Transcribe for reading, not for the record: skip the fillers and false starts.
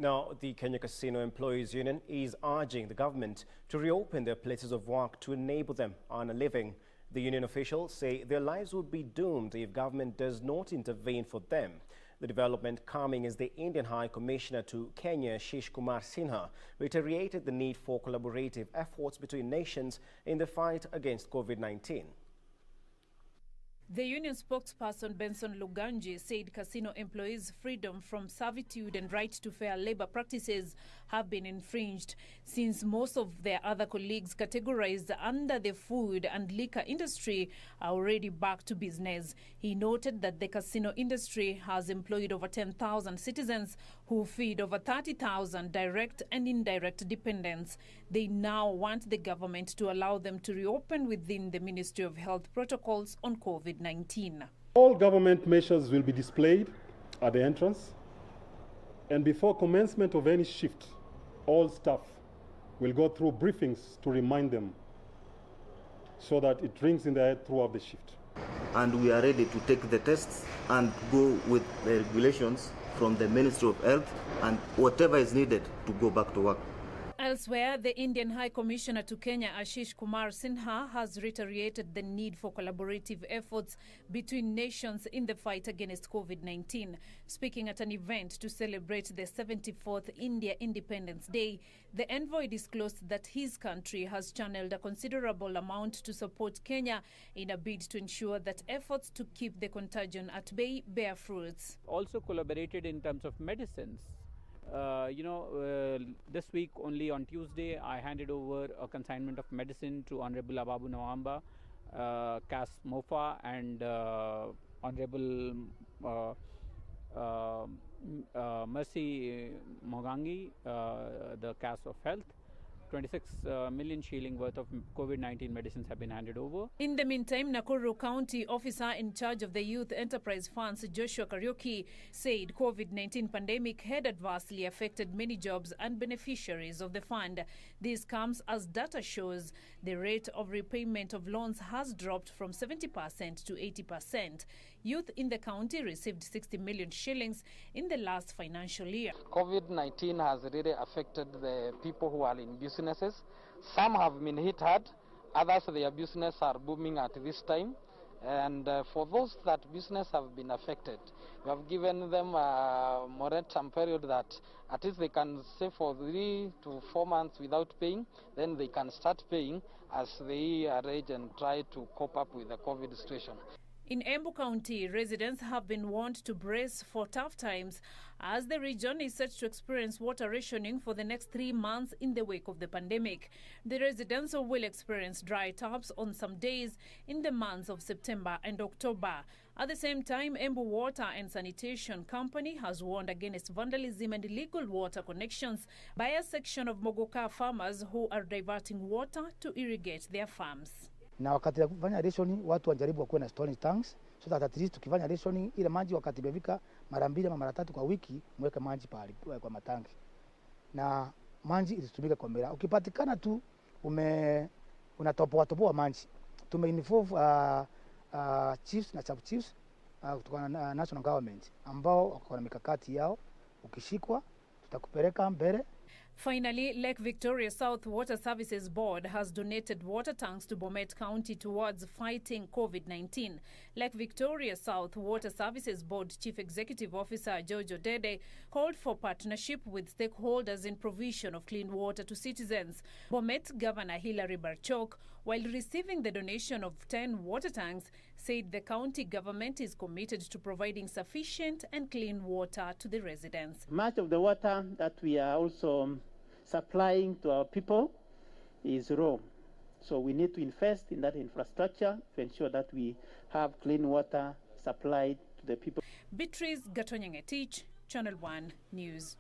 Now, the Kenya Casino Employees Union is urging the government to reopen their places of work to enable them earn a living. The union officials say their lives would be doomed if government does not intervene for them. The development coming as the Indian High Commissioner to Kenya Ashish Kumar Sinha reiterated the need for collaborative efforts between nations in the fight against COVID-19. The union spokesperson Benson Luganji said casino employees' freedom from servitude and right to fair labor practices have been infringed since most of their other colleagues categorized under the food and liquor industry are already back to business. He noted that the casino industry has employed over 10,000 citizens who feed over 30,000 direct and indirect dependents. They now want the government to allow them to reopen within the Ministry of Health protocols on COVID-19. All government measures will be displayed at the entrance, and before commencement of any shift, all staff will go through briefings to remind them so that it rings in their head throughout the shift. And we are ready to take the tests and go with the regulations from the Ministry of Health and whatever is needed to go back to work. Elsewhere, the Indian High Commissioner to Kenya Ashish Kumar Sinha has reiterated the need for collaborative efforts between nations in the fight against COVID-19. Speaking at an event to celebrate the 74th India Independence Day, the envoy disclosed that his country has channeled a considerable amount to support Kenya in a bid to ensure that efforts to keep the contagion at bay bear fruits. Also collaborated in terms of medicines. This week only on Tuesday, I handed over a consignment of medicine to Honorable Ababu Nawamba, Cas Mofa, and Honorable Mercy Mogangi, the Cas of Health. 26 million shilling worth of COVID-19 medicines have been handed over. In the meantime, Nakuru County officer in charge of the Youth Enterprise Funds, Joshua Kariuki, said COVID-19 pandemic had adversely affected many jobs and beneficiaries of the fund. This comes as data shows the rate of repayment of loans has dropped from 70% to 80%. Youth in the county received 60 million shillings in the last financial year. COVID-19 has really affected the people who are in businesses. Some have been hit hard, others their business are booming at this time. And for those that business have been affected, we have given them a moratorium period that at least they can stay for 3 to 4 months without paying. Then they can start paying as they arrange and try to cope up with the COVID situation. In Embu County, residents have been warned to brace for tough times as the region is set to experience water rationing for the next 3 months in the wake of the pandemic. The residents will experience dry taps on some days in the months of September and October. At the same time, Embu Water and Sanitation Company has warned against vandalism and illegal water connections by a section of Mogoka farmers who are diverting water to irrigate their farms. Na wakati ya kufanya rationing watu wajaribu wakuwe na storage tanks so that at least tukifanya rationing ile maji wakati imefika mara 2 ama mara 3 kwa wiki mweke maji pale kwa matangi na maji isitumike kwa mera. Ukipatikana tu unatopoa maji. Tumeinvolve chiefs na sub chiefs kutoka na national government ambao wako na mikakati yao. Ukishikwa tutakupeleka mbele. Finally, Lake Victoria South Water Services Board has donated water tanks to Bomet County towards fighting COVID-19. Lake Victoria South Water Services Board Chief Executive Officer Jojo Dede called for partnership with stakeholders in provision of clean water to citizens. Bomet Governor Hilary Barchok, while receiving the donation of 10 water tanks, said the county government is committed to providing sufficient and clean water to the residents. Much of the water that we are also supplying to our people is raw. So we need to invest in that infrastructure to ensure that we have clean water supplied to the people. Beatrice Gatonyangetich, Channel 1 News.